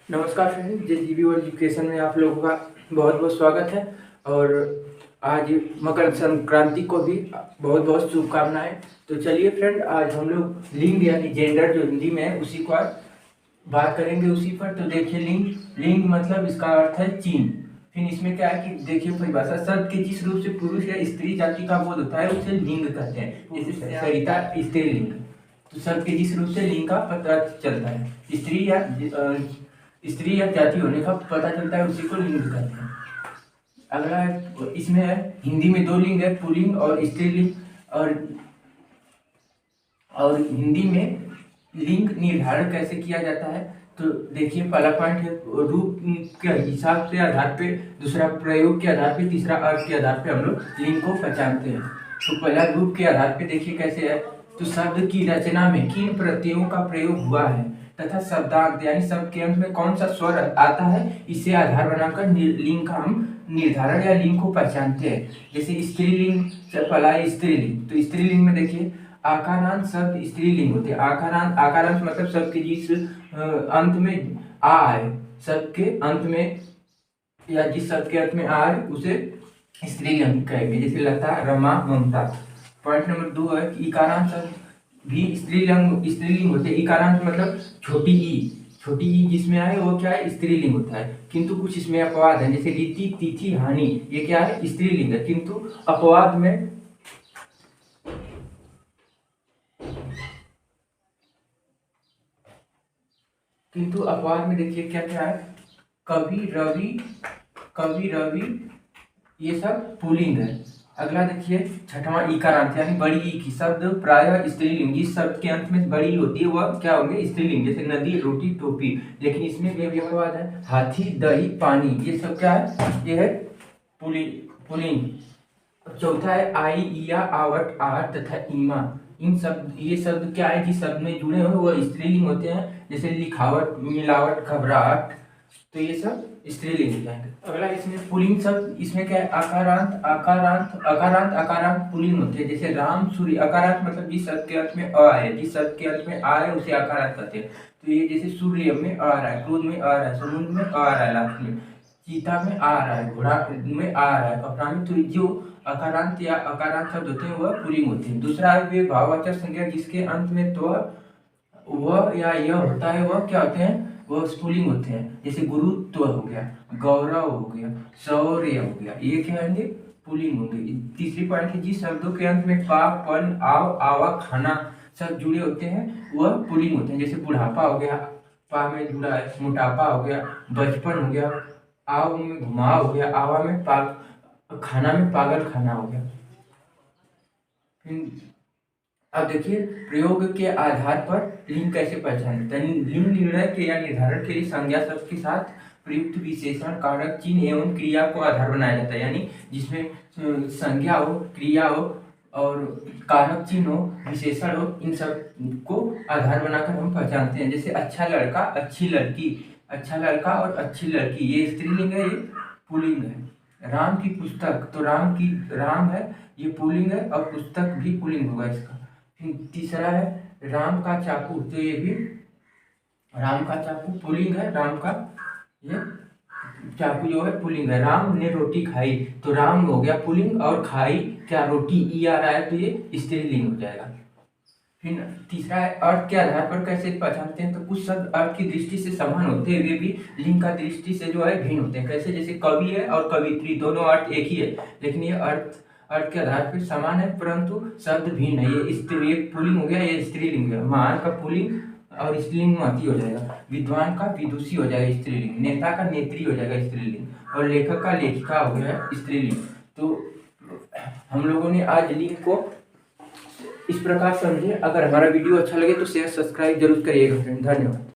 नमस्कार friend, JGB world education में आप लोगों का बहुत बहुत स्वागत है। और आज मकर संक्रांति को भी बहुत बहुत शुभकामनाएं। तो चलिए फ्रेंड, आज हम लोग लिंग यानी जेंडर जो हिंदी में है उसी को आज बात करेंगे उसी पर। तो देखिए, लिंग लिंग मतलब इसका अर्थ है चिन्ह। फिर इसमें क्या है कि देखिए परिभाषा, शब्द के जिस रूप से पुरुष या स्त्री जाति का बोध होता है उसे लिंग कहते हैं। जैसे सरिता स्त्रीलिंग, तो शब्द के जिस रूप से लिंग का पता चलता है, स्त्री या जाति होने का पता चलता है, उसी को लिंग कहते हैं। अगला इसमें है, हिंदी में दो लिंग है, पुल्लिंग और स्त्रीलिंग। और हिंदी में लिंग निर्धारण कैसे किया जाता है, तो देखिए पहला पॉइंट है रूप के हिसाब से आधार पे, दूसरा प्रयोग के आधार पे, तीसरा अर्थ के आधार पे हम लोग लिंग को पहचानते हैं। तो पहला रूप के आधार पे देखिए कैसे है, तो शब्द की रचना में किन प्रत्ययों का प्रयोग हुआ है तथा शब्दांत यानी शब्द के अंत में कौन सा स्वर आता है, इसे आधार बनाकर लिंग का हम निर्धारण या लिंग को पहचानते हैं। जैसे स्त्रीलिंग, पहला स्त्रीलिंग, तो स्त्रीलिंग में देखिए आकारांत शब्द स्त्रीलिंग होते हैं। आकारांत मतलब शब्द के जिस अंत में आ है, शब्द के अंत में या जिस शब्द के अंत में आ है उसे स्त्रीलिंग कहेंगे। जैसे लता, रमा, ममता। पॉइंट नंबर 2 है कि इकारांत शब्द भी स्त्रीलिंग होते हैं। इकारांत मतलब छोटी ई जिसमें आए वो क्या है, स्त्रीलिंग होता है। किंतु कुछ इसमें अपवाद है, जैसे रीति, तिथि, हानि, ये क्या है, स्त्रीलिंग है। किंतु अपवाद में देखिए क्या क्या है, कवि, रवि, ये सब पुल्लिंग है। अगला देखिए छठवां इकारांत यानी बड़ी ई की शब्द प्रायः स्त्रीलिंग, जिस शब्द के अंत में बड़ी होती है वह क्या होंगे, स्त्रीलिंग। जैसे नदी, रोटी, टोपी। लेकिन इसमें भी अपवाद है, हाथी, दही, पानी, ये सब क्या है, ये है पुल्लिंग। चौथा है आई, ईया, आवट, आर तथा ईमा। ये शब्द क्या है, जिस शब्द में जुड़े हुए वो स्त्रीलिंग होते हैं। जैसे लिखावट, मिलावट, घबराहट, तो ये सब स्त्रीलिंग हो जाएंगे। अगला इसमें पुल्लिंग शब्द, इसमें क्या है, अकारांत पुल्लिंग होते हैं। जैसे राम, सूर्य। अकारांत मतलब जिस शब्द के अंत में अ है, जिस शब्द के अंत में आ है उसे अकारांत कहते हैं। तो ये जैसे सूर्य में आ रहा है, क्रोध में आ रहा है, समुद्र में आ रहा है, लास्ट में चीता में आ रहा है, घोड़ा में आ रहा है, कपड़ा में। तो जो अकारांत या अकारांत शब्द होते हैं वह पुल्लिंग होते हैं। दूसरा है वे भाववाचक संज्ञा जिसके अंत में तो वह या यह होता है, वह क्या होते हैं, वह स्फुल्लिंग होते हैं। जैसे गुरुत्व हो गया, गौरव हो गया, शौर्य हो गया, ये क्या होंगे, पुल्लिंग होंगे। तीसरी पॉइंट है, जिस शब्दों के अंत में पा, पन, आव, आवा, खाना सब जुड़े होते हैं वह पुल्लिंग होते हैं। जैसे बुढ़ापा हो गया, पा में जुड़ा है, मोटापा हो गया, बचपन हो गया, आव में घुमाव हो गया, आवा में खाना में पागल खाना हो गया। अब देखिए प्रयोग के आधार पर लिंग कैसे पहचानते हैं। लिंग निर्णय के या निर्धारण के लिए संज्ञा शब्द के साथ प्रयुक्त विशेषण, कारक, चिन्ह एवं क्रिया को आधार बनाया जाता है। यानी जिसमें संज्ञा हो, क्रिया हो और कारक चिन्ह हो, विशेषण हो, इन सब को आधार बनाकर हम पहचानते हैं। जैसे अच्छा लड़का, अच्छी लड़की, अच्छा लड़का और अच्छी लड़की, ये स्त्रीलिंग है, ये पुल्लिंग है। राम की पुस्तक, तो राम है, ये पुल्लिंग है और पुस्तक भी पुल्लिंग होगा इसका। तीसरा है राम का चाकू, तो ये भी राम का चाकू पुल्लिंग है, राम का ये चाकू जो है पुल्लिंग है। राम ने रोटी खाई, तो राम हो गया पुल्लिंग और खाई क्या, रोटी, ई आ रहा है तो ये स्त्रीलिंग हो जाएगा। फिर तीसरा है अर्थ के आधार पर कैसे पहचानते हैं, तो कुछ शब्द अर्थ की दृष्टि से समान होते हुए भी लिंग का दृष्टि से जो है भिन्न होते हैं। कैसे, जैसे कवि है और कवित्री, दोनों अर्थ एक ही है लेकिन ये अर्थ के आधार पर समान है परंतु शब्द भिन्न है। ये पुल्लिंग हो गया, ये स्त्रीलिंग है। महान का पुल्लिंग और स्त्रीलिंग महती हो जाएगा। विद्वान का विदुषी हो जाएगा स्त्रीलिंग। नेता का नेत्री हो जाएगा स्त्रीलिंग। और लेखक का लेखिका हो गया स्त्रीलिंग। तो हम लोगों ने आज लिंग को इस प्रकार समझे। अगर हमारा वीडियो अच्छा लगे तो शेयर, सब्सक्राइब जरूर करिएगा फ्रेंड। धन्यवाद।